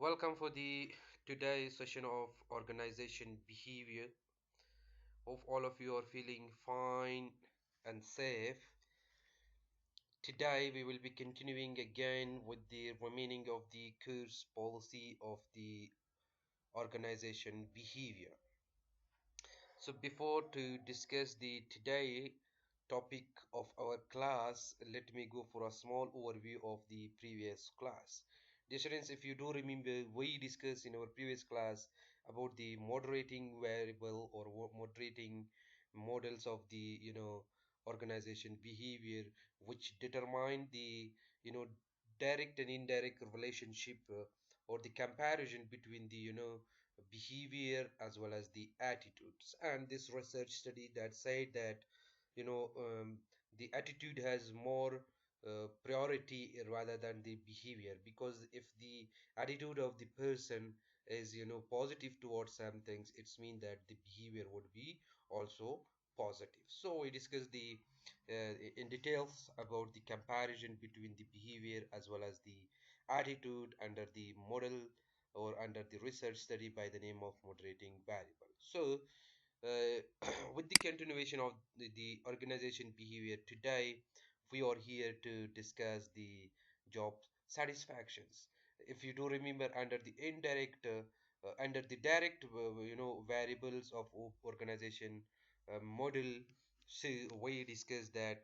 Welcome for the today's session of organization behavior. Hope all of you are feeling fine and safe. Today we will be continuing again with the remaining of the course policy of the organization behavior. So before to discuss the today topic of our class, let me go for a small overview of the previous class. Dear students, if you do remember, we discussed in our previous class about the moderating variable or moderating models of the organization behavior, which determine the direct and indirect relationship or the comparison between the behavior as well as the attitudes. And this research study that said that you know um, the attitude has more priority rather than the behavior, because if the attitude of the person is positive towards some things, it's mean that the behavior would be also positive. So we discussed the in details about the comparison between the behavior as well as the attitude under the model or under the research study by the name of moderating variable. So uh, with the continuation of the organization behavior, today we are here to discuss the job satisfactions. If you do remember, under the indirect under the direct variables of organization model, so we discussed that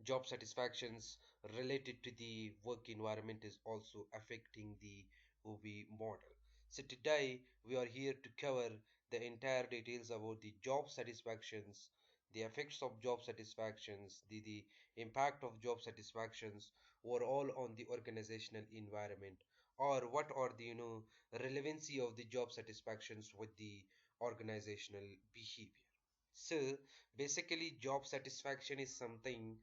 job satisfactions related to the work environment is also affecting the OB model. So today we are here to cover the entire details about the job satisfactions, the effects of job satisfactions, the impact of job satisfactions overall on the organizational environment, or what are the relevancy of the job satisfactions with the organizational behavior. So basically, job satisfaction is something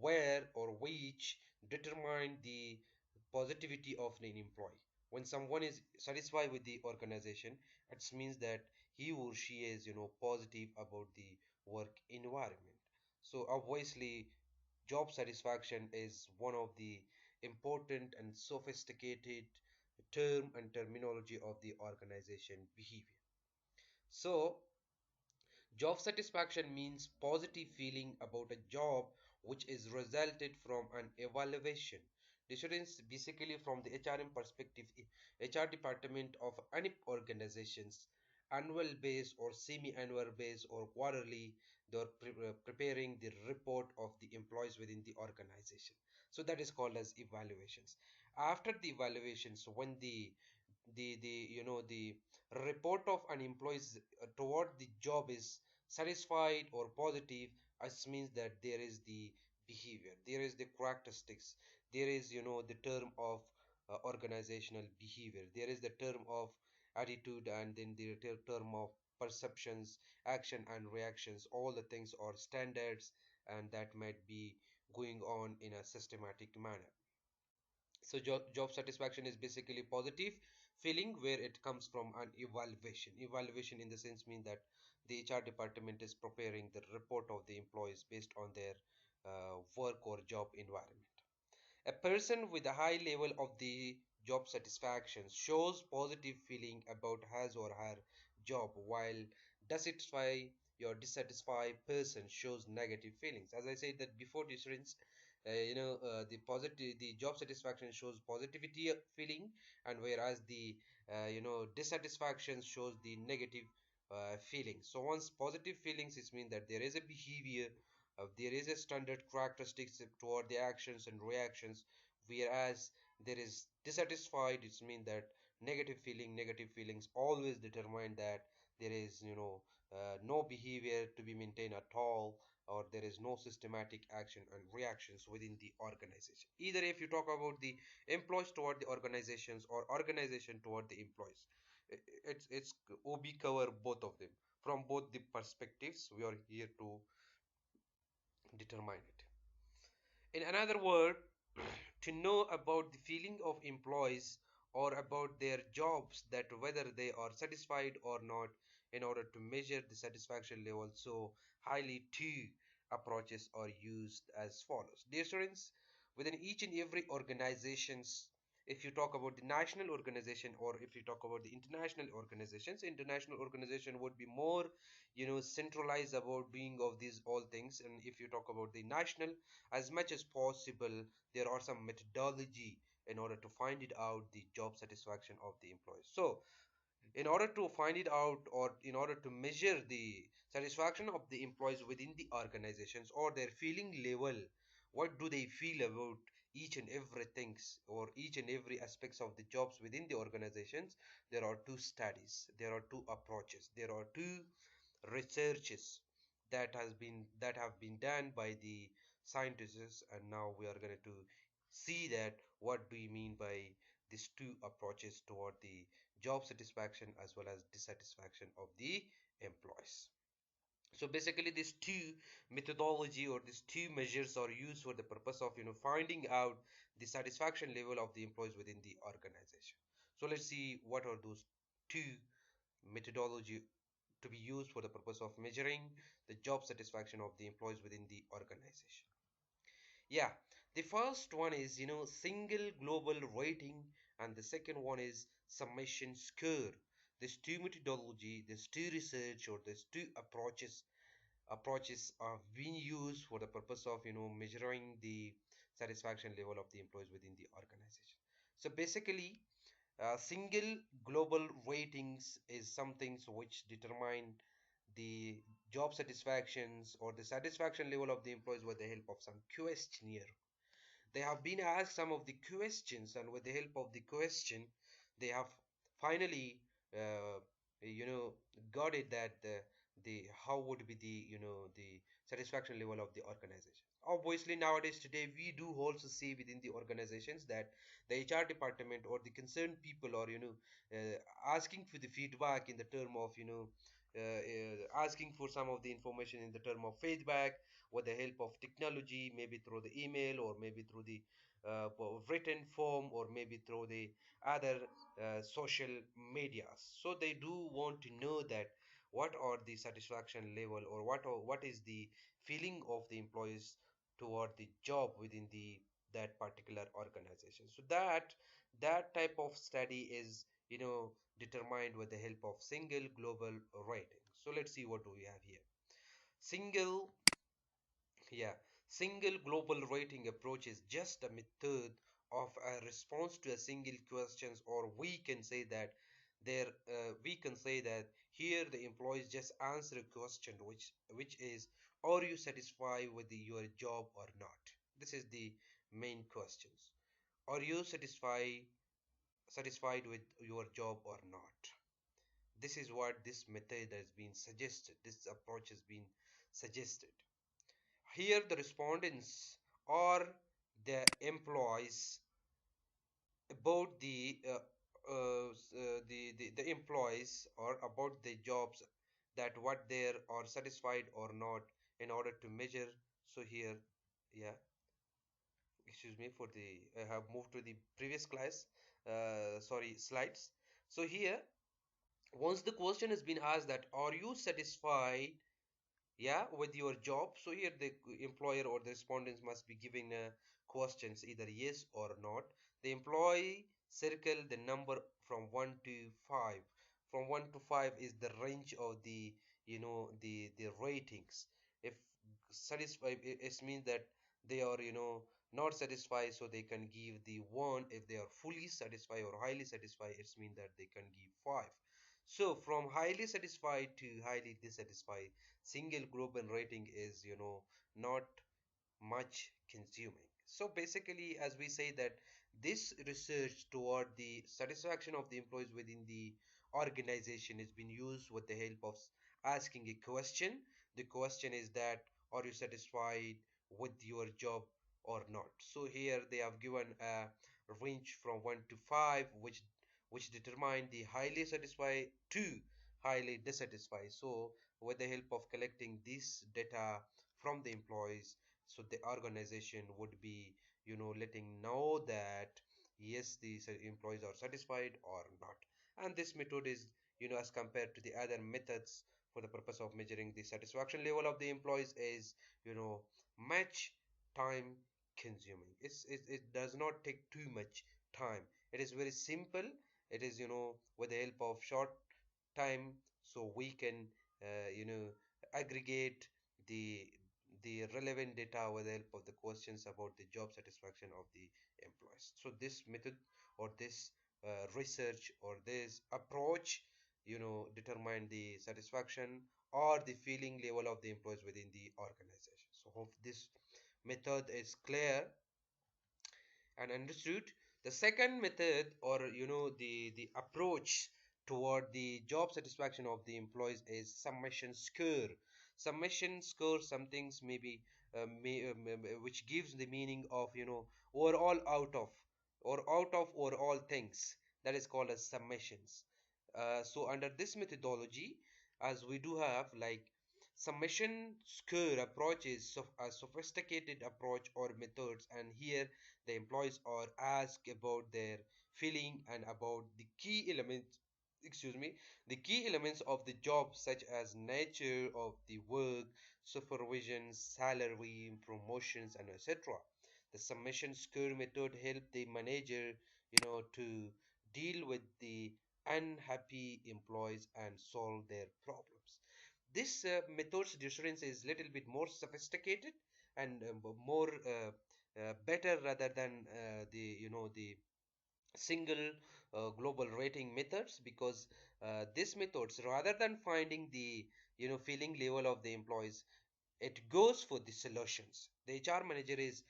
where or which determine the positivity of an employee. When someone is satisfied with the organization, it means that he or she is positive about the work environment. So obviously, job satisfaction is one of the important and sophisticated term and terminology of the organization behavior. So job satisfaction means positive feeling about a job which is resulted from an evaluation. This is basically from the HRM perspective, HR department of any organizations, annual base or semi-annual base or quarterly, they are preparing the report of the employees within the organization. So that is called as evaluations. After the evaluations, when the report of an employees toward the job is satisfied or positive, it means that there is the behavior, there is the characteristics, there is the term of organizational behavior, there is the term of attitude, and then the term of perceptions, action and reactions. All the things are standards, and that might be going on in a systematic manner. So job satisfaction is basically positive feeling where it comes from an evaluation. Evaluation in the sense mean that the HR department is preparing the report of the employees based on their work or job environment. A person with a high level of the job satisfaction shows positive feeling about his or her job, while dissatisfied person shows negative feelings. As I said that before, difference, the job satisfaction shows positivity feeling, and whereas the dissatisfaction shows the negative feeling. So once positive feelings, it means that there is a behavior, there is a standard characteristics toward the actions and reactions, whereas there is dissatisfied, it means that negative feelings always determine that there is no behavior to be maintained at all, or there is no systematic action and reactions within the organization. Either if you talk about the employees toward the organizations or organization toward the employees, it's OB cover both of them. From both the perspectives, we are here to determine it. In another word, to know about the feeling of employees or about their jobs, that whether they are satisfied or not, in order to measure the satisfaction level. So highly two approaches are used as follows. Dear students, within each and every organizations, if you talk about the national organization, or if you talk about the international organizations, international organization would be more, centralized about doing of these all things. And if you talk about the national, as much as possible, there are some methodology in order to find it out the job satisfaction of the employees. So in order to find it out, or in order to measure the satisfaction of the employees within the organizations, or their feeling level, what do they feel about each and every things, or each and every aspects of the jobs within the organizations, there are two studies, there are two approaches, there are two researches that have been done by the scientists. And now we are going to see that what do you mean by these two approaches toward the job satisfaction as well as dissatisfaction of the employees. So basically these two methodology, or these two measures, are used for the purpose of finding out the satisfaction level of the employees within the organization. So let's see what are those two methodology to be used for the purpose of measuring the job satisfaction of the employees within the organization. Yeah, the first one is single global rating, and the second one is summation score. These two methodology, these two research, or these two approaches are being used for the purpose of measuring the satisfaction level of the employees within the organization. So basically, single global ratings is something which determine the job satisfactions or the satisfaction level of the employees with the help of some questionnaire. They have been asked some of the questions, and with the help of the question, they have finally, uh, you know, got it that the how would be the the satisfaction level of the organization. Obviously, nowadays today we do also see within the organizations that the HR department or the concerned people are asking for the feedback in the term of asking for some of the information in the term of feedback with the help of technology, maybe through the email, or maybe through the written form, or maybe through the other social medias. So they do want to know that what are the satisfaction level, or what is the feeling of the employees toward the job within the that particular organization. So that type of study is determined with the help of single global rating. So let's see what do we have here. Single yeah, single global rating approach is just a method of a response to a single questions, or we can say that here the employees just answer a question which is, are you satisfied with your job or not? This is the main questions. Are you satisfied with your job or not? This is what this method has been suggested. This approach has been suggested. Here the respondents are the employees about the employees, or about the jobs, that what they are satisfied or not, in order to measure. So here, yeah, excuse me for the, I have moved to the previous class, sorry, slides. So here, once the question has been asked that are you satisfied, yeah, with your job, so here the employer or the respondents must be giving questions either yes or not. The employee circle the number from 1 to 5. From 1 to 5 is the range of the the ratings. If satisfied, it means that they are not satisfied, so they can give the 1. If they are fully satisfied or highly satisfied, it means that they can give 5. So from highly satisfied to highly dissatisfied, single global rating is not much consuming. So basically, as we say that this research toward the satisfaction of the employees within the organization has been used with the help of asking a question. The question is that, are you satisfied with your job or not? So here they have given a range from 1 to 5, which determine the highly satisfied to highly dissatisfied. So with the help of collecting this data from the employees, so the organization would be letting know that yes, these employees are satisfied or not. And this method is as compared to the other methods for the purpose of measuring the satisfaction level of the employees is match time consuming. It does not take too much time. It is very simple. It is, with the help of short time, so we can aggregate the the relevant data with the help of the questions about the job satisfaction of the employees. So this method or this research or this approach determine the satisfaction or the feeling level of the employees within the organization. So hope this method is clear and understood. The second method, or the approach toward the job satisfaction of the employees, is summation score. Summation score some things maybe which gives the meaning of overall out of, or out of overall things, that is called as summations. So under this methodology, as we do have like summation score approach is a sophisticated approach or methods, and here the employees are asked about their feeling and about the key elements, excuse me, the key elements of the job, such as nature of the work, supervision, salary, promotions, and etc. The summation score method help the manager to deal with the unhappy employees and solve their problems. This method's difference is little bit more sophisticated and more better rather than the single global rating methods, because this methods, rather than finding the feeling level of the employees, it goes for the solutions. The HR manager is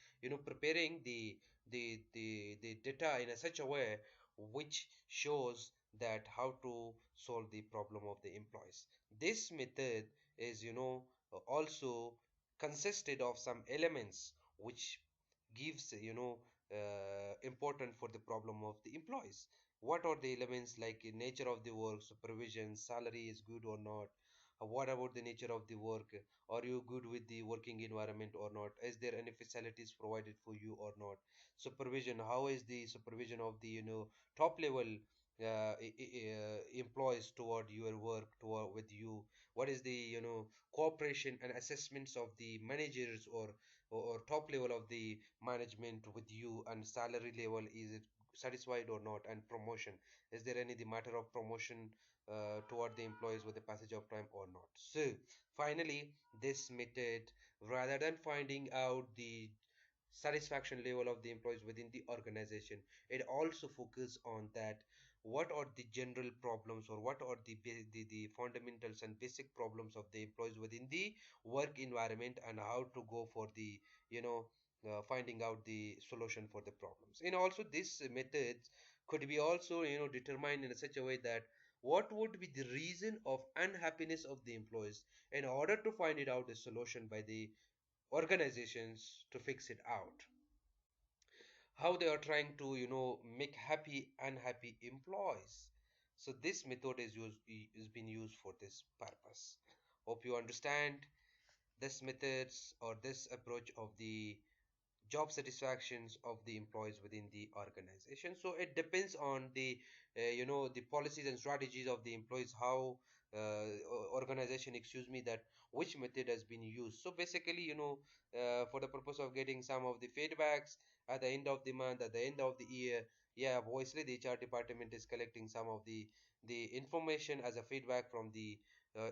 preparing the data in a such a way which shows that how to solve the problem of the employees. This method is also consisted of some elements which gives important for the problem of the employees. What are the elements? Like nature of the work, supervision, salary is good or not, what about the nature of the work, are you good with the working environment or not, is there any facilities provided for you or not, supervision, how is the supervision of the top level employees toward your work, toward with you, what is the cooperation and assessments of the managers, or top level of the management with you, and salary level, is it satisfied or not, and promotion, is there any the matter of promotion toward the employees with the passage of time or not. So finally, this method, rather than finding out the satisfaction level of the employees within the organization, it also focus on that what are the general problems, or what are the fundamentals and basic problems of the employees within the work environment, and how to go for the you know finding out the solution for the problems. And also this methods could be also determined in such a way that what would be the reason of unhappiness of the employees, in order to find it out a solution by the organizations to fix it out, how they are trying to make happy unhappy employees. So this method is being used for this purpose. Hope you understand this methods or this approach of the job satisfactions of the employees within the organization. So it depends on the the policies and strategies of the employees, how organization, excuse me, that which method has been used. So basically for the purpose of getting some of the feedbacks at the end of the month, at the end of the year, yeah, obviously the HR department is collecting some of the information as a feedback from the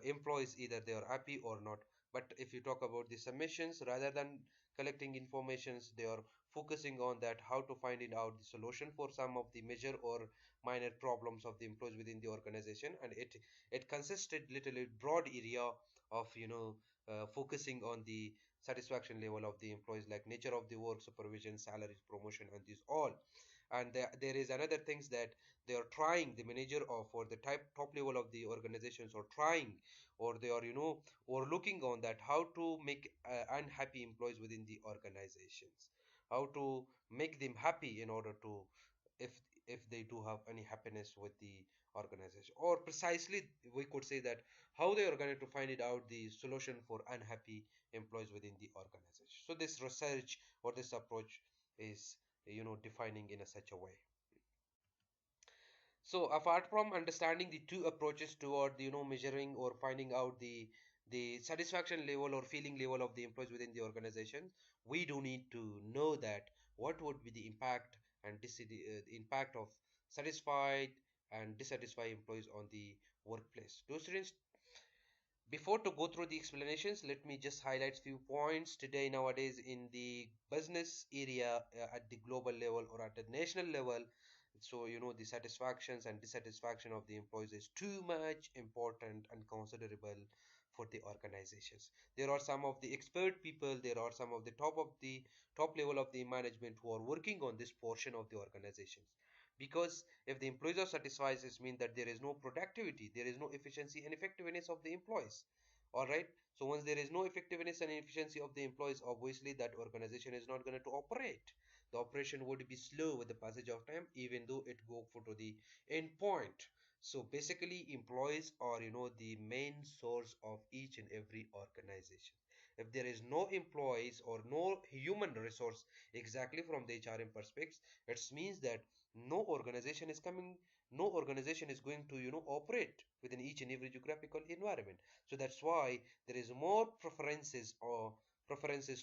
employees, either they are happy or not. But if you talk about the submissions, rather than collecting informations, they are focusing on that how to find it out the solution for some of the major or minor problems of the employees within the organization. And it consisted literally broad area of focusing on the satisfaction level of the employees, like nature of the work, supervision, salaries, promotion, and these all. And there is another things that they are trying, the manager of or the top level of the organizations are trying, or they are or looking on that how to make unhappy employees within the organizations, how to make them happy in order to, if if they do have any happiness with the organization, or precisely we could say that how they are going to find it out the solution for unhappy employees within the organization. So this research or this approach is defining in a such a way. So apart from understanding the two approaches toward measuring or finding out the satisfaction level or feeling level of the employees within the organization, we do need to know that what would be the impact and impact of satisfied and dissatisfied employees on the workplace. To students, before to go through the explanations, let me just highlight few points today nowadays in the business area, at the global level or at the national level. So, the satisfactions and dissatisfaction of the employees is too much important and considerable for the organizations. There are some of the expert people, there are some of the top level of the management who are working on this portion of the organizations. Because if the employees are satisfied, it means that there is no productivity, there is no efficiency and effectiveness of the employees. All right. So once there is no effectiveness and efficiency of the employees, obviously that organization is not going to operate. The operation would be slow with the passage of time, even though it go for to the end point. So basically, employees are, the main source of each and every organization. If there is no employees or no human resource exactly from the HRM perspective, it means that no organization is coming, no organization is going to, operate within each and every geographical environment. So that's why there is more preferences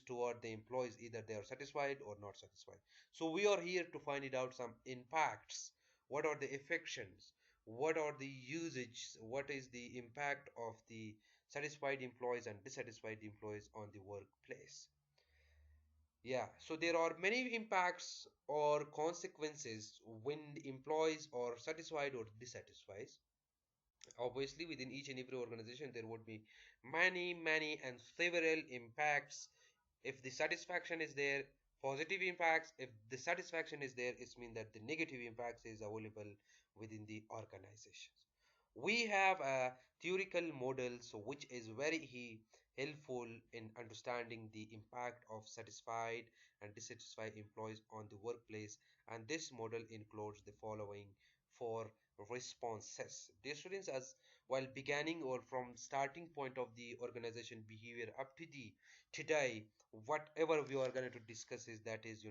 toward the employees, either they are satisfied or not satisfied. So we are here to find it out some impacts. What are the affections? What are the usage? What is the impact of the satisfied employees and dissatisfied employees on the workplace? Yeah, so there are many impacts or consequences when the employees are satisfied or dissatisfied. Obviously, within each and every organization, there would be many and several impacts. If the satisfaction is there, positive impacts. If the satisfaction is there, it means that the negative impacts is available within the organizations. We have a theoretical model, so which is very helpful in understanding the impact of satisfied and dissatisfied employees on the workplace, and this model includes the following four responses. Dear students, as while beginning or from starting point of the organization behavior up to the today, whatever we are going to discuss is that is,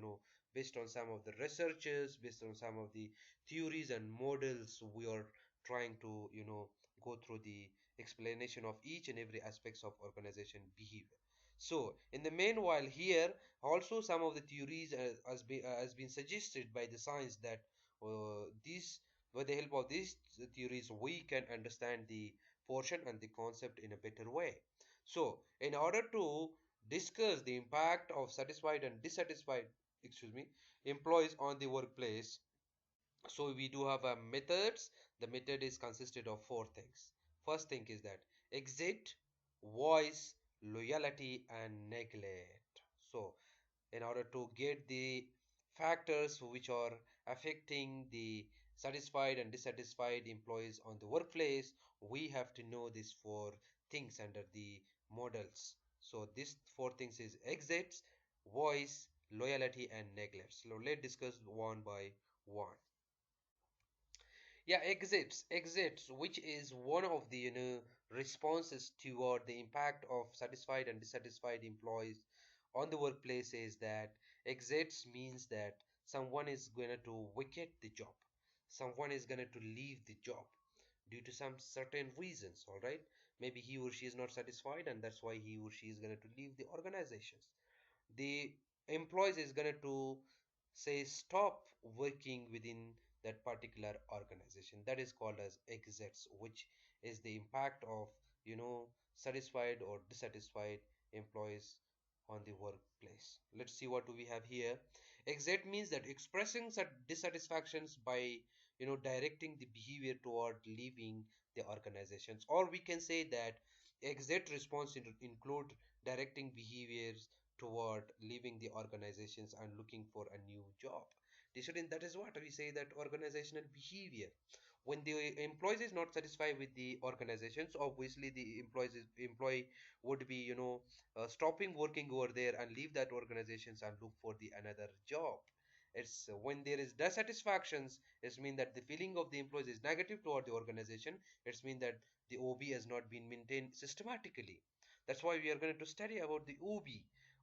based on some of the researches, based on some of the theories and models, we are trying to, go through the explanation of each and every aspects of organization behavior. So in the meanwhile here, also some of the theories has been suggested by the science that these with the help of these theories we can understand the portion and the concept in a better way. So in order to discuss the impact of satisfied and dissatisfied, excuse me, employees on the workplace, so we do have a methods. The method is consisted of four things. First thing is that exit, voice, loyalty and neglect. So in order to get the factors which are affecting the satisfied and dissatisfied employees on the workplace, we have to know these four things under the models. So these four things is exits, voice, loyalty and neglect. So let's discuss one by one. Yeah, exits, which is one of the, responses toward the impact of satisfied and dissatisfied employees on the workplace, is that exits means that someone is going to vacate the job, someone is going to leave the job due to some certain reasons. All right, maybe he or she is not satisfied and that's why he or she is going to leave the organizations. The employees is going to say stop working within that particular organization. That is called as exits, which is the impact of, satisfied or dissatisfied employees on the workplace. Let's see what do we have here. Exit means that expressing dissatisfactions by, directing the behavior toward leaving the organizations, or we can say that exit response include directing behaviors toward leaving the organizations and looking for a new job. That is what we say, that organizational behavior. When the employees is not satisfied with the organizations, obviously the employee would be, stopping working over there and leave that organizations and look for the another job. It's when there is dissatisfactions, it's mean that the feeling of the employees is negative toward the organization. It's mean that the OB has not been maintained systematically. That's why we are going to study about the OB.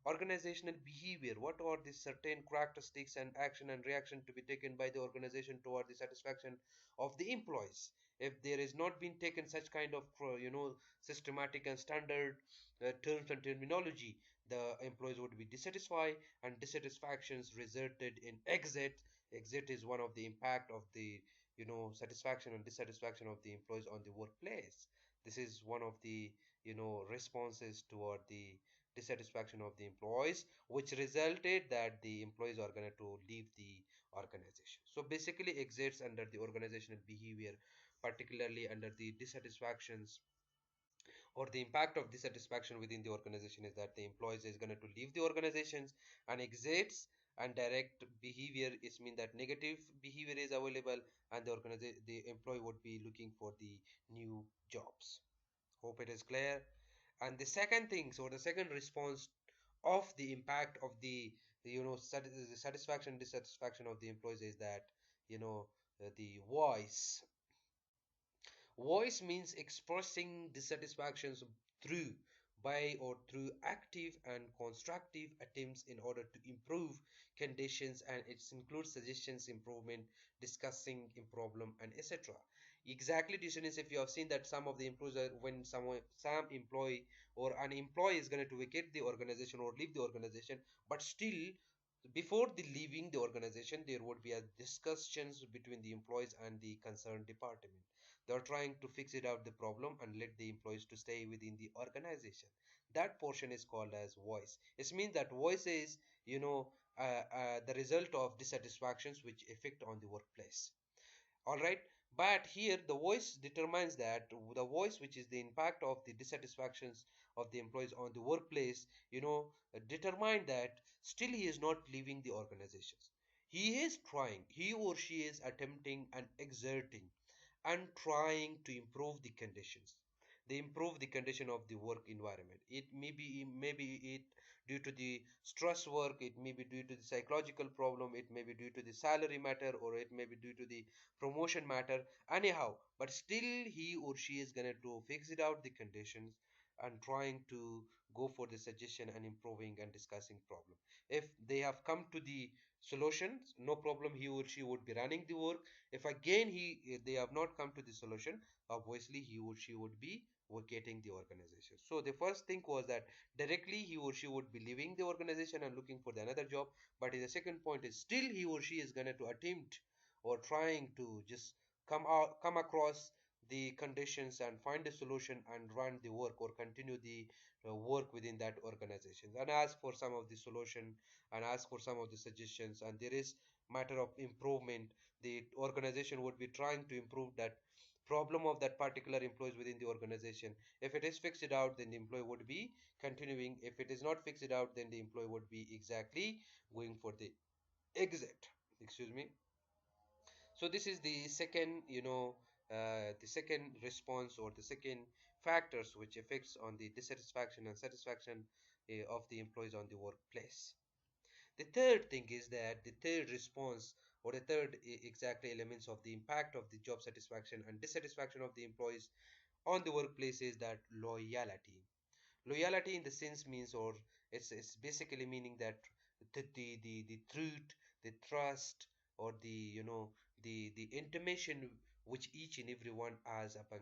organizational behavior. What are the certain characteristics and action and reaction to be taken by the organization toward the satisfaction of the employees? If there is not been taken such kind of systematic and standard terms and terminology, the employees would be dissatisfied, and dissatisfactions resulted in exit. Exit is one of the impact of the satisfaction and dissatisfaction of the employees on the workplace. This is one of the responses toward the dissatisfaction of the employees, which resulted that the employees are going to leave the organization. So basically exits under the organizational behavior, particularly under the dissatisfactions or the impact of dissatisfaction within the organization, is that the employees is going to leave the organizations. And exits and direct behavior is mean that negative behavior is available, and the employee would be looking for the new jobs. Hope it is clear. And the second thing, so the second response of the impact of the satisfaction dissatisfaction of the employees is that the voice. Voice means expressing dissatisfactions through by or through active and constructive attempts in order to improve conditions, and it includes suggestions, improvement, discussing a problem, and etc. Exactly, students, if you have seen that some of the employees when some employee or an employee is going to vacate the organization or leave the organization, but still before the leaving the organization there would be a discussions between the employees and the concerned department. They are trying to fix it out the problem and let the employees to stay within the organization. That portion is called as voice. It means that voice is the result of dissatisfactions which affect on the workplace. All right, but here the voice determines that the voice which is the impact of the dissatisfactions of the employees on the workplace, determine that still he is not leaving the organizations. He is trying, he or she is attempting and exerting and trying to improve the conditions. They improve the condition of the work environment. It maybe it due to the stress work, it may be due to the psychological problem, it may be due to the salary matter, or it may be due to the promotion matter. Anyhow, but still he or she is gonna to fix it out the conditions and trying to go for the suggestion and improving and discussing problem. If they have come to the solutions, no problem, he or she would be running the work. If again they have not come to the solution, obviously he or she would be vacating the organization. So the first thing was that directly he or she would be leaving the organization and looking for the another job. But the second point is still he or she is going to attempt or trying to just come across the conditions and find a solution and run the work or continue the work within that organization and ask for some of the solution and ask for some of the suggestions, and there is matter of improvement. The organization would be trying to improve that problem of that particular employees within the organization. If it is fixed it out, then the employee would be continuing. If it is not fixed it out, then the employee would be exactly going for the exit. Excuse me. So this is the second the second response or the second factors which affects on the dissatisfaction and satisfaction of the employees on the workplace. The third thing is that the third response or the third exactly elements of the impact of the job satisfaction and dissatisfaction of the employees on the workplace is that loyalty. Loyalty in the sense means, or it's basically meaning that the truth, the trust, or the intimation which each and everyone has upon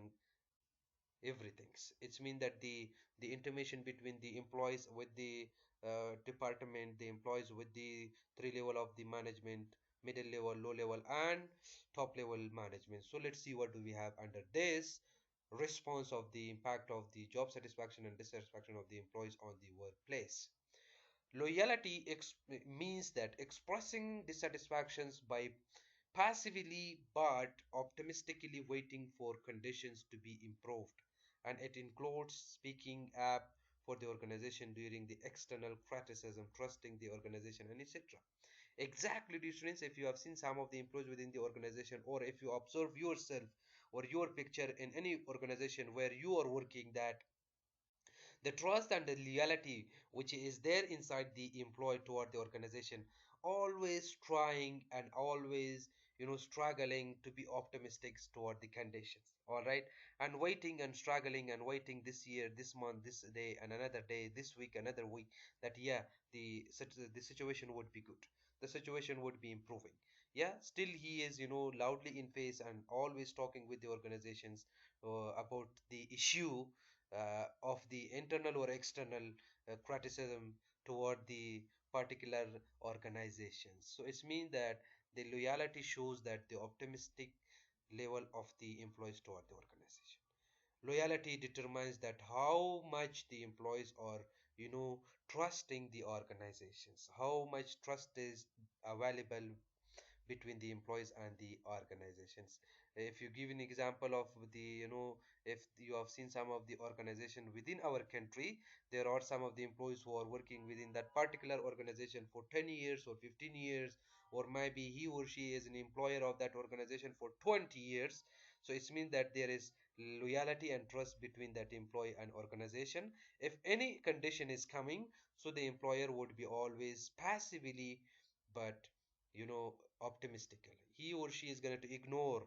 everything. It's mean that the intimation between the employees with the department, the employees with the three level of the management, middle level, low level, and top level management. So let's see what do we have under this response of the impact of the job satisfaction and dissatisfaction of the employees on the workplace. Loyalty means that expressing dissatisfactions by passively but optimistically waiting for conditions to be improved, and it includes speaking up for the organization during the external criticism, trusting the organization, and etc. Exactly, dear students, if you have seen some of the employees within the organization, or if you observe yourself or your picture in any organization where you are working, that the trust and the loyalty which is there inside the employee toward the organization, always trying and always struggling to be optimistic toward the conditions. All right, and waiting and struggling and waiting this year, this month, this day, and another day, this week, another week, that yeah, the situation would be good, the situation would be improving. Yeah, still he is loudly in face and always talking with the organizations about the issue of the internal or external criticism toward the particular organizations. So it's mean that the loyalty shows that the optimistic level of the employees toward the organization. Loyalty determines that how much the employees are trusting the organizations, how much trust is available between the employees and the organizations. If you give an example of if you have seen some of the organization within our country, there are some of the employees who are working within that particular organization for 10 years or 15 years, or maybe he or she is an employer of that organization for 20 years. So it means that there is loyalty and trust between that employee and organization. If any condition is coming, so the employer would be always passively, but optimistically, he or she is going to ignore,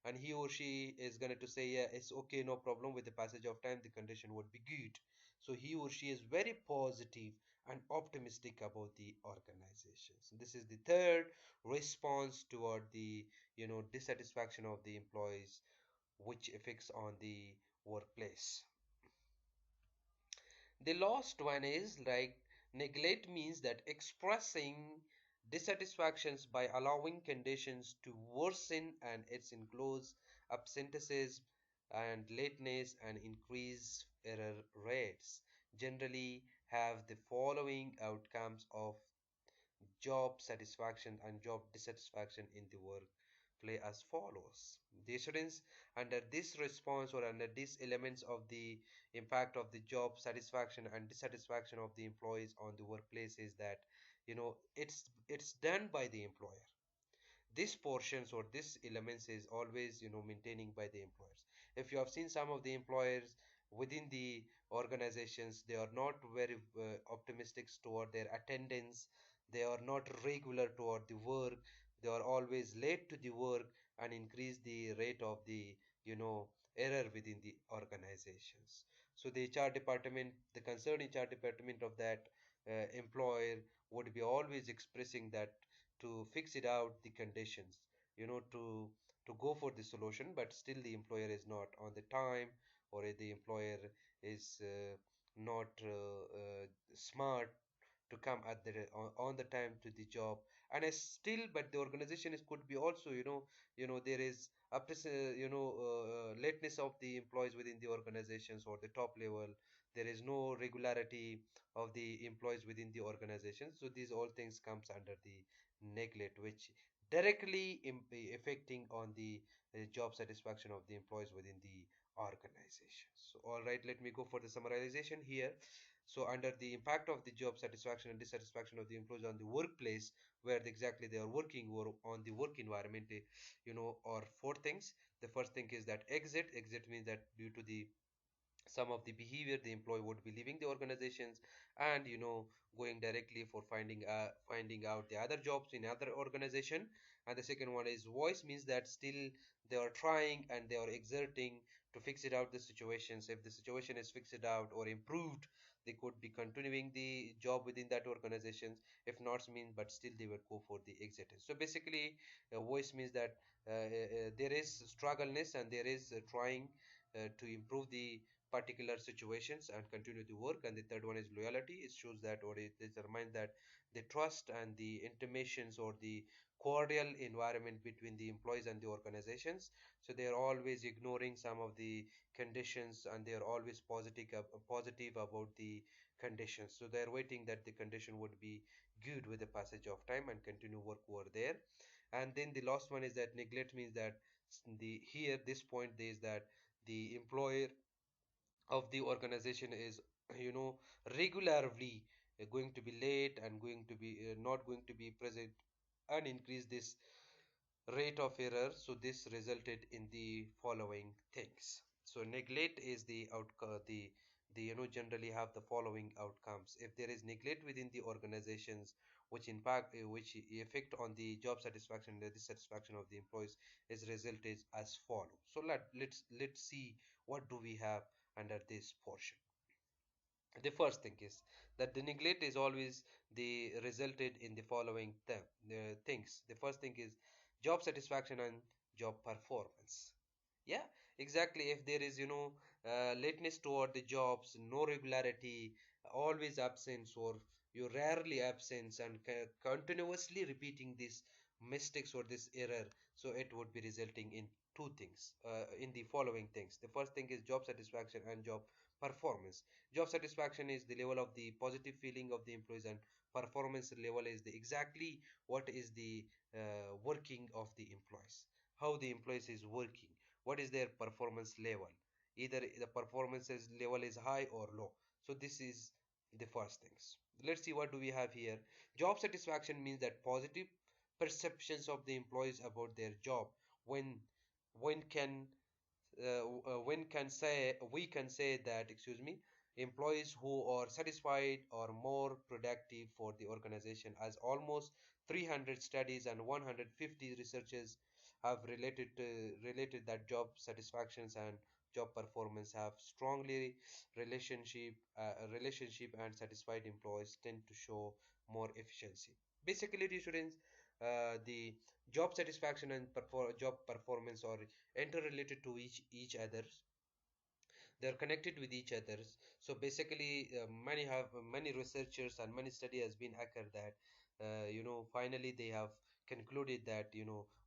and he or she is going to say, yeah, it's okay, no problem, with the passage of time the condition would be good. So he or she is very positive and optimistic about the organizations. This is the third response toward the dissatisfaction of the employees, which affects on the workplace. The last one is like neglect means that expressing dissatisfactions by allowing conditions to worsen, and it includes absenteeism and lateness and increased error rates. Generally have the following outcomes of job satisfaction and job dissatisfaction in the workplace as follows. The students, under this response or under these elements of the impact of the job satisfaction and dissatisfaction of the employees on the workplace, is that it's done by the employer. This portions or this elements is always maintaining by the employers. If you have seen some of the employers within the organizations, they are not very optimistic toward their attendance, they are not regular toward the work, they are always late to the work, and increase the rate of the error within the organizations. So the HR department, the concerned HR department of that employer would be always expressing that to fix it out the conditions, to go for the solution, but still the employer is not on the time, or the employer is not smart to come at the on the time to the job. And it's still, but the organization is could be also there is a lateness of the employees within the organizations or the top level, there is no regularity of the employees within the organization. So these all things comes under the neglect, which directly affecting on the job satisfaction of the employees within the organization. So all right, let me go for the summarization here. So under the impact of the job satisfaction and dissatisfaction of the employees on the workplace, where exactly they are working or on the work environment, are four things. The first thing is that exit means that due to the some of the behavior, the employee would be leaving the organizations and going directly for finding out the other jobs in other organization. And the second one is voice, means that still they are trying and they are exerting to fix it out the situations. If the situation is fixed out or improved, they could be continuing the job within that organizations. If not, means but still they would go for the exit. So basically voice means that there is struggleness and there is trying to improve the particular situations and continue to work. And the third one is loyalty. It shows that, or it determines that the trust and the intimations or the cordial environment between the employees and the organizations. So they are always ignoring some of the conditions and they are always positive about the conditions. So they are waiting that the condition would be good with the passage of time and continue work over there. And then the last one is that neglect, means that the here this point is that the employer of the organization is regularly going to be late and going to be not going to be present and increase this rate of error. So this resulted in the following things. So neglect is the outcome, the generally have the following outcomes. If there is neglect within the organizations, which effect on the job satisfaction and the dissatisfaction of the employees is resulted as follow. So let's see what do we have under this portion. The first thing is that the neglect is always the resulted in the following things. The first thing is job satisfaction and job performance. Yeah, exactly. If there is lateness toward the jobs, no regularity, always absence, or you rarely absence and continuously repeating these mistakes or this error, so it would be resulting in two things, in the following things. The first thing is job satisfaction and job performance. Job satisfaction is the level of the positive feeling of the employees, and performance level is the exactly what is the working of the employees, how the employees is working, what is their performance level, either the performance level is high or low. So this is the first things. Let's see what do we have here. Job satisfaction means that positive perceptions of the employees about their job. When when can uh, uh, when can say we can say that, excuse me, employees who are satisfied are more productive for the organization, as almost 300 studies and 150 researchers have related that job satisfactions and job performance have strongly relationship, and satisfied employees tend to show more efficiency. Basically, the students, the job satisfaction and job performance are interrelated to each other. They're connected with each others. So basically, many researchers and many study has been occurred that finally they have concluded that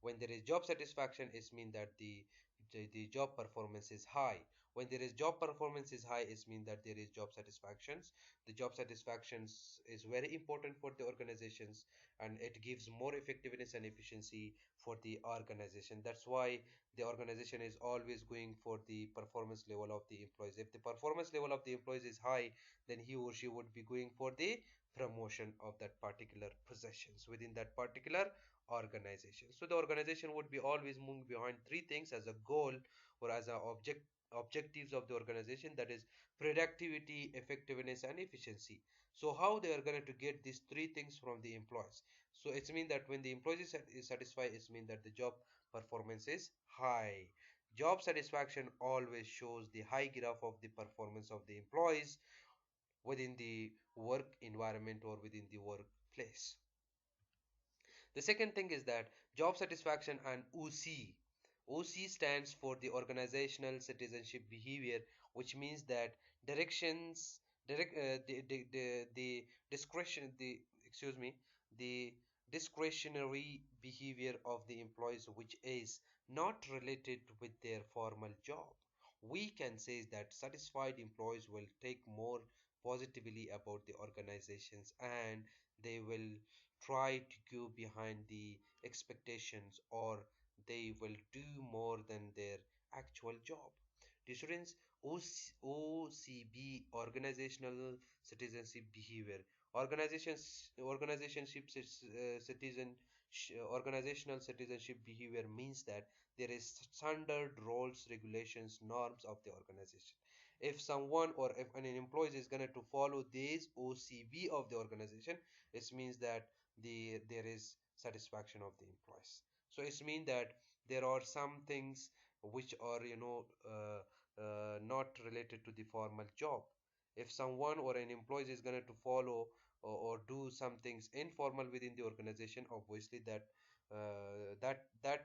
when there is job satisfaction, it means that the job performance is high. When there is job performance is high, it means that there is job satisfactions. The job satisfactions is very important for the organizations, and it gives more effectiveness and efficiency for the organization. That's why the organization is always going for the performance level of the employees. If the performance level of the employees is high, then he or she would be going for the promotion of that particular positions within that particular organization. So the organization would be always moving behind three things as a goal or as a objectives of the organization, that is productivity, effectiveness, and efficiency. So how they are going to get these three things from the employees? So it's mean that when the employees is satisfied, it's mean that the job performance is high. Job satisfaction always shows the high graph of the performance of the employees within the work environment or within the workplace. The second thing is that job satisfaction and OC. OC stands for the organizational citizenship behavior, which means that directions, the discretion, the excuse me, the discretionary behavior of the employees, which is not related with their formal job. We can say that satisfied employees will take more positively about the organizations, and they will try to go behind the expectations, or they will do more than their actual job. The students, OCB, organizational citizenship behavior. Organizational citizenship behavior means that there is standard roles, regulations, norms of the organization. If someone or if an employee is going to follow these OCB of the organization, it means that there is satisfaction of the employees. So it means that there are some things which are not related to the formal job. If someone or an employee is going to follow or do some things informal within the organization, obviously that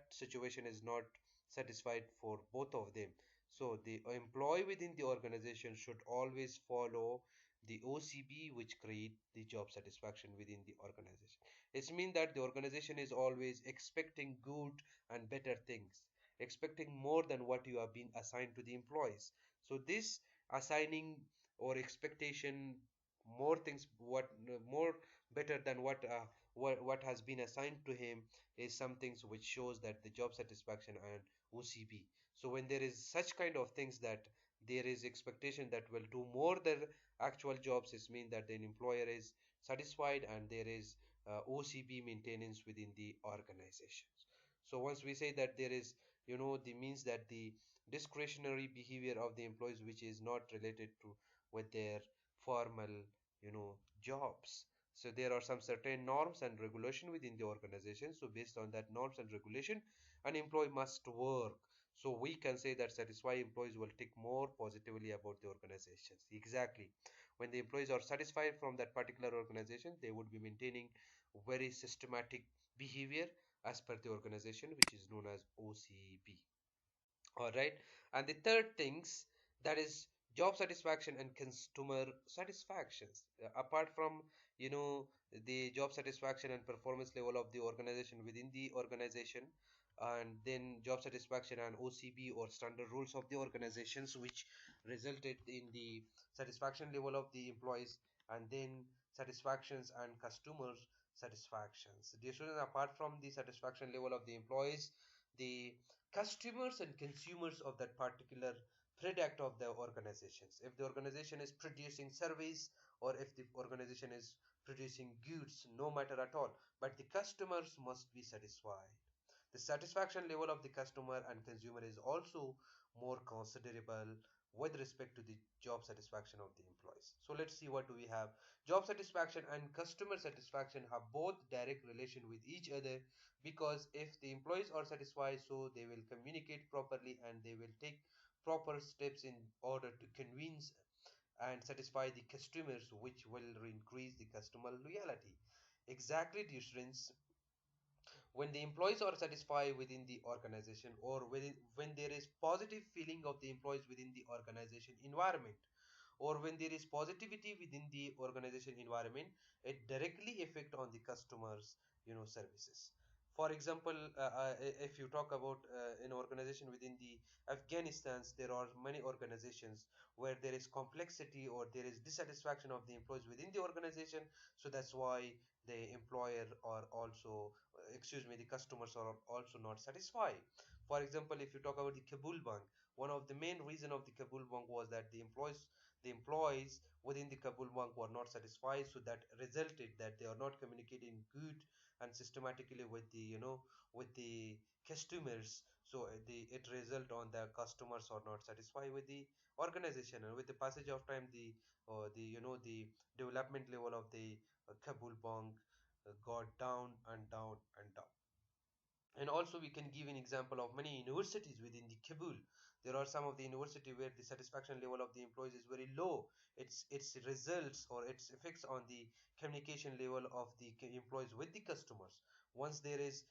situation is not satisfied for both of them. So the employee within the organization should always follow the OCB, which create the job satisfaction within the organization. It means that the organization is always expecting good and better things, expecting more than what you have been assigned to the employees. So this assigning or expectation more things, what more better than what has been assigned to him, is some things which shows that the job satisfaction and OCB. So when there is such kind of things that there is expectation that will do more than actual jobs, it means that the employer is satisfied and there is OCB maintenance within the organizations. So once we say that there is, the means that the discretionary behavior of the employees which is not related to with their formal, jobs. So there are some certain norms and regulation within the organization. So based on that norms and regulation, an employee must work. So we can say that satisfied employees will think more positively about the organizations. Exactly. When the employees are satisfied from that particular organization, they would be maintaining very systematic behavior as per the organization, which is known as OCB. All right. And the third things, that is job satisfaction and customer satisfactions. Apart from, the job satisfaction and performance level of the organization within the organization, and then job satisfaction and OCB or standard rules of the organizations, which resulted in the satisfaction level of the employees, and then satisfactions and customers satisfactions. Dear students, apart from the satisfaction level of the employees, the customers and consumers of that particular product of the organizations, if the organization is producing service or if the organization is producing goods, no matter at all, but the customers must be satisfied. The satisfaction level of the customer and consumer is also more considerable with respect to the job satisfaction of the employees. So let's see, what do we have. Job satisfaction and customer satisfaction have both direct relation with each other, because if the employees are satisfied, so they will communicate properly and they will take proper steps in order to convince and satisfy the customers, which will increase the customer loyalty. Exactly, dear students. When the employees are satisfied within the organization, or when there is positive feeling of the employees within the organization environment, or when there is positivity within the organization environment, it directly affect on the customers, services. For example, if you talk about an organization within the Afghanistans, there are many organizations where there is complexity or there is dissatisfaction of the employees within the organization. So that's why the employer are also, excuse me, the customers are also not satisfied. For example, if you talk about the Kabul Bank, one of the main reason of the Kabul Bank was that the employees within the Kabul Bank were not satisfied, so that resulted that they are not communicating good and systematically with the, with the customers. So it result on the customers are not satisfied with the organization, and with the passage of time, the development level of the Kabul Bank got down and down and down. And also we can give an example of many universities within the Kabul. There are some of the university where the satisfaction level of the employees is very low. Its results or its effects on the communication level of the employees with the customers. Once there is,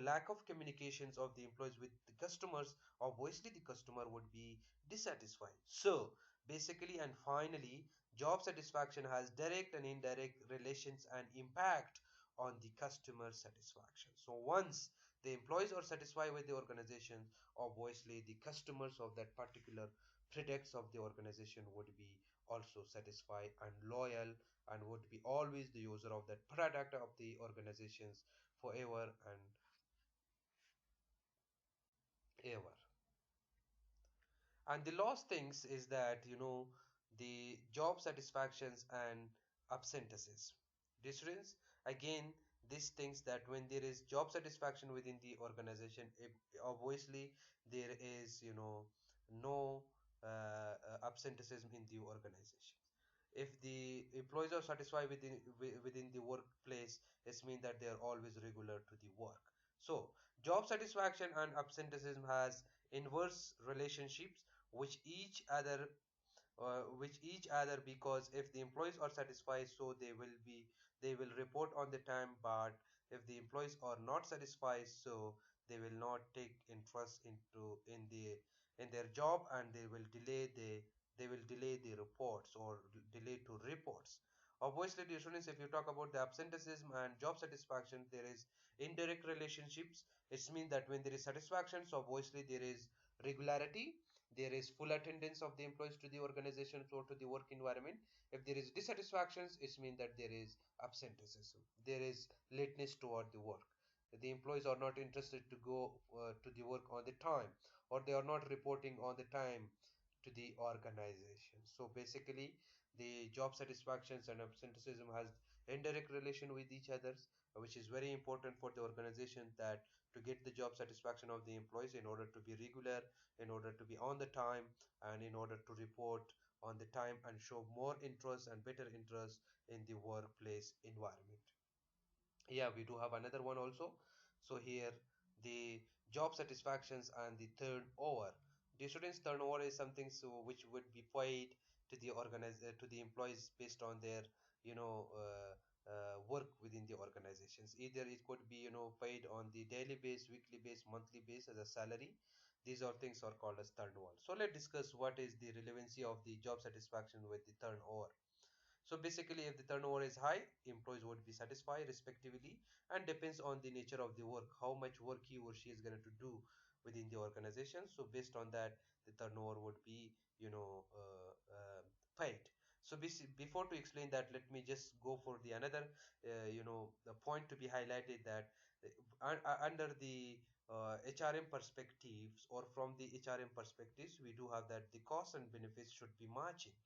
lack of communications of the employees with the customers, obviously the customer would be dissatisfied. So basically and finally, job satisfaction has direct and indirect relations and impact on the customer satisfaction. So once the employees are satisfied with the organization, obviously the customers of that particular products of the organization would be also satisfied and loyal, and would be always the user of that product of the organizations forever and ever. And the last things is that, the job satisfactions and absenteeism. Difference, again, these things, that when there is job satisfaction within the organization, obviously there is, no absenteeism in the organization. If the employees are satisfied within the workplace, it means that they are always regular to the work. So job satisfaction and absenteeism has inverse relationships, which each other because if the employees are satisfied, so they will report on the time, but if the employees are not satisfied, so they will not take interest in their job, and they will delay the reports or delay to reports. Obviously, dear students, if you talk about the absenteeism and job satisfaction, there is indirect relationships. It means that when there is satisfaction, so obviously there is regularity, there is full attendance of the employees to the organization or to the work environment. If there is dissatisfactions, it means that there is absenteeism, there is lateness toward the work. The employees are not interested to go to the work on the time, or they are not reporting on the time to the organization. So basically, the job satisfactions and absenteeism has indirect relation with each others, which is very important for the organization, that to get the job satisfaction of the employees in order to be regular, in order to be on the time, and in order to report on the time and show more interest and better interest in the workplace environment. Yeah, we do have another one also. So here, the job satisfactions and the turnover. The students turnover is something so which would be paid to the to the employees based on their work within the organizations. Either it could be paid on the daily base, weekly base, monthly base as a salary. These are things are called as turnover. So let's discuss what is the relevancy of the job satisfaction with the turnover. So basically, if the turnover is high, employees would be satisfied respectively, and depends on the nature of the work, how much work he or she is going to do within the organization. So based on that, the turnover would be, paid. So before to explain that, let me just go for the another, the point to be highlighted that under the HRM perspectives or from the HRM perspectives, we do have that the costs and benefits should be matching.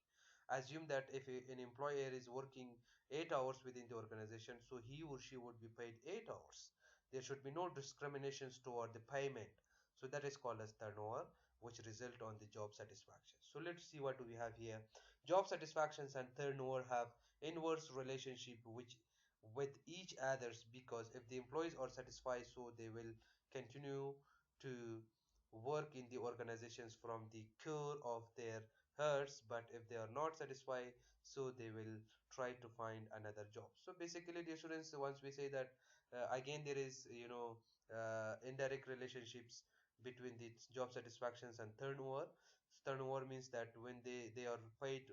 Assume that if an employer is working 8 hours within the organization, so he or she would be paid 8 hours. There should be no discriminations toward the payment. So that is called as turnover, which result on the job satisfaction. So let's see what do we have here. Job satisfactions and turnover have inverse relationship which with each others, because if the employees are satisfied, so they will continue to work in the organizations from the core of their hearts. But if they are not satisfied, so they will try to find another job. So basically the assurance, once we say that, again there is indirect relationships between the job satisfactions and turnover. Turnover means that when they are paid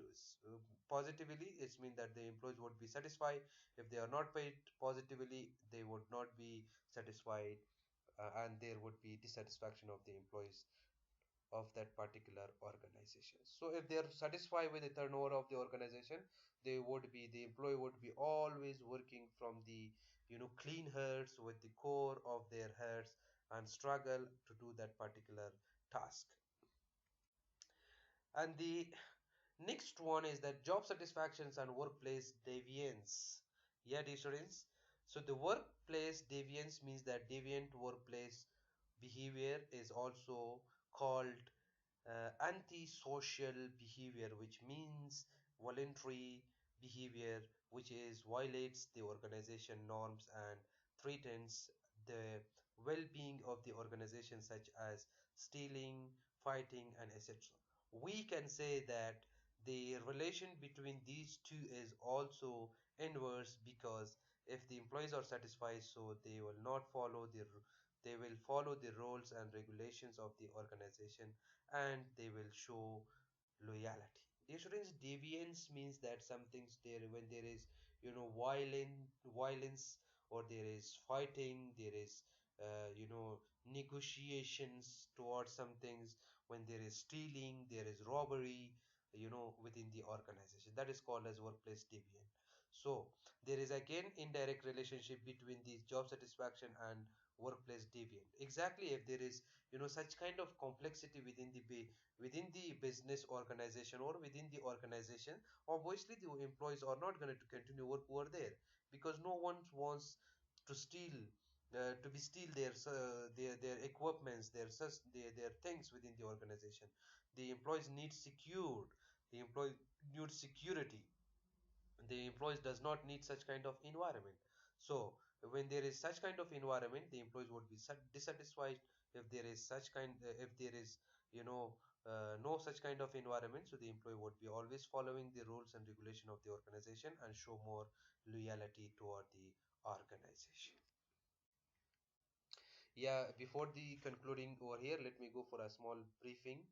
positively, it means that the employees would be satisfied. If they are not paid positively, they would not be satisfied, and there would be dissatisfaction of the employees of that particular organization. So if they are satisfied with the turnover of the organization, the employee would be always working from the clean hearts with the core of their hearts and struggle to do that particular task. And the next one is that job satisfactions and workplace deviance. Yeah, dear students. So the workplace deviance means that deviant workplace behavior is also called antisocial behavior, which means voluntary behavior which is violates the organization norms and threatens the well-being of the organization, such as stealing, fighting, and etc. We can say that the relation between these two is also inverse, because if the employees are satisfied, so they will follow the rules and regulations of the organization, and they will show loyalty. The assurance deviance means that something's there when there is violence, or there is fighting, there is negotiations towards some things, when there is stealing, there is robbery, within the organization, that is called as workplace deviant. So there is again indirect relationship between the job satisfaction and workplace deviant. Exactly, if there is such kind of complexity within the business organization or within the organization, obviously the employees are not going to continue work over there, because no one wants to steal their equipments, their things within the organization. The employees need secured, the employee needs security, the employees does not need such kind of environment. So when there is such kind of environment, the employees would be dissatisfied. If there is if there is no such kind of environment, so the employee would be always following the rules and regulation of the organization and show more loyalty toward the organization. Yeah, before the concluding over here, let me go for a small briefing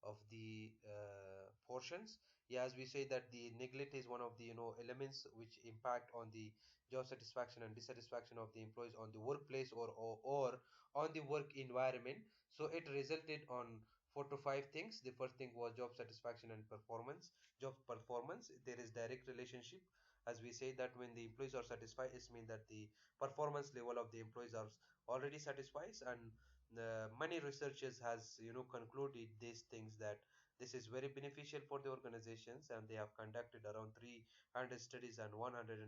of the portions. Yeah, as we say that the neglect is one of the elements which impact on the job satisfaction and dissatisfaction of the employees on the workplace, or on the work environment. So it resulted on 4 to 5 things. The first thing was job satisfaction and performance. Job performance, there is direct relationship. As we say that when the employees are satisfied, it means that the performance level of the employees are already satisfied. And many researchers has concluded these things, that this is very beneficial for the organizations, and they have conducted around 300 studies and 150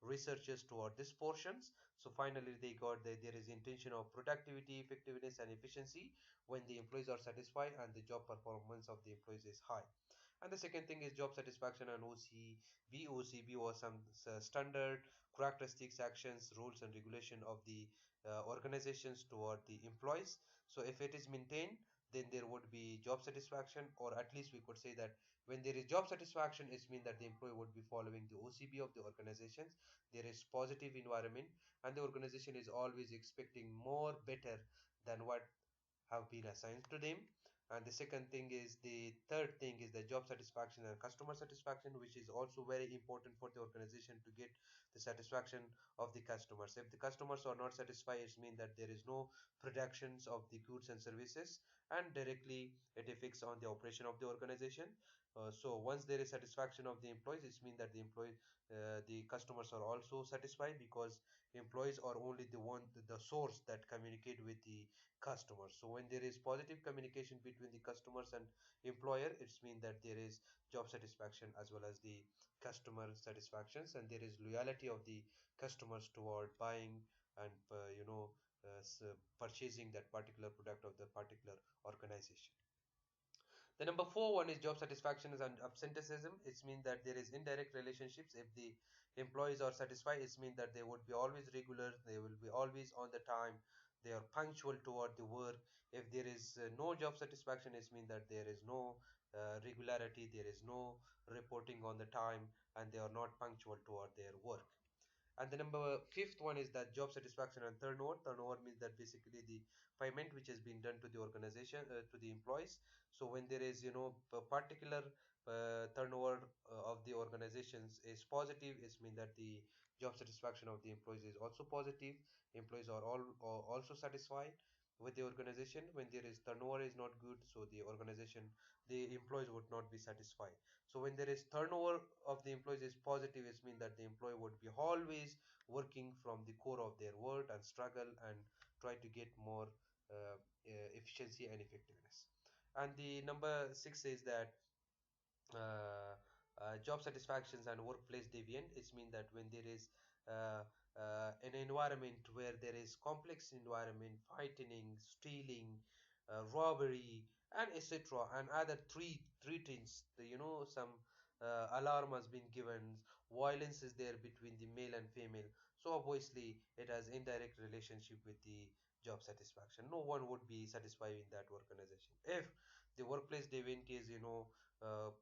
researchers toward these portions. So finally they got that there is intention of productivity, effectiveness, and efficiency when the employees are satisfied and the job performance of the employees is high. And the second thing is job satisfaction and OCB. OCB was some standard characteristics, actions, rules, and regulation of the organizations toward the employees. So if it is maintained, then there would be job satisfaction, or at least we could say that when there is job satisfaction, it means that the employee would be following the OCB of the organizations. There is positive environment, and the organization is always expecting more better than what have been assigned to them. And the second thing is, the third thing is the job satisfaction and customer satisfaction, which is also very important for the organization to get the satisfaction of the customers. If the customers are not satisfied, it means that there is no productions of the goods and services, and directly it affects on the operation of the organization. So once there is satisfaction of the employees, it means that the customers are also satisfied, because employees are only the source that communicate with the customers. So when there is positive communication between the customers and employer, it's mean that there is job satisfaction as well as the customer satisfactions, and there is loyalty of the customers toward buying and purchasing that particular product of the particular organization. The number four one is job satisfaction is absenteeism. It means that there is indirect relationships. If the employees are satisfied, it means that they would be always regular, they will be always on the time, they are punctual toward the work. If there is no job satisfaction, it means that there is no regularity, there is no reporting on the time, and they are not punctual toward their work. And the number fifth one is that job satisfaction and turnover. Turnover means that basically the payment which has been done to the organization, to the employees. So when there is a particular turnover of the organizations is positive, it means that the job satisfaction of the employees is also positive. Employees are also satisfied with the organization. When there is turnover is not good, so the employees would not be satisfied. So when there is turnover of the employees is positive, it means that the employee would be always working from the core of their work and struggle and try to get more efficiency and effectiveness. And the number six is that uh, job satisfactions and workplace deviant. It means that when there is uh, an environment where there is complex environment, fighting, stealing, robbery, and etc., and other three things, some alarm has been given, violence is there between the male and female, so obviously it has indirect relationship with the job satisfaction. No one would be satisfied in that organization. If the workplace deviant is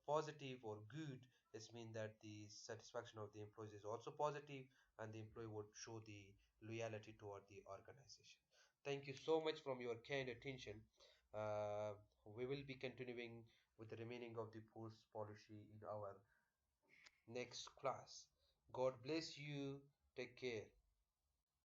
positive or good, it means that the satisfaction of the employees is also positive, and the employee would show the loyalty toward the organization. Thank you so much from your kind attention. uh, we will be continuing with the remaining of the post policy in our next class. God bless you. Take care.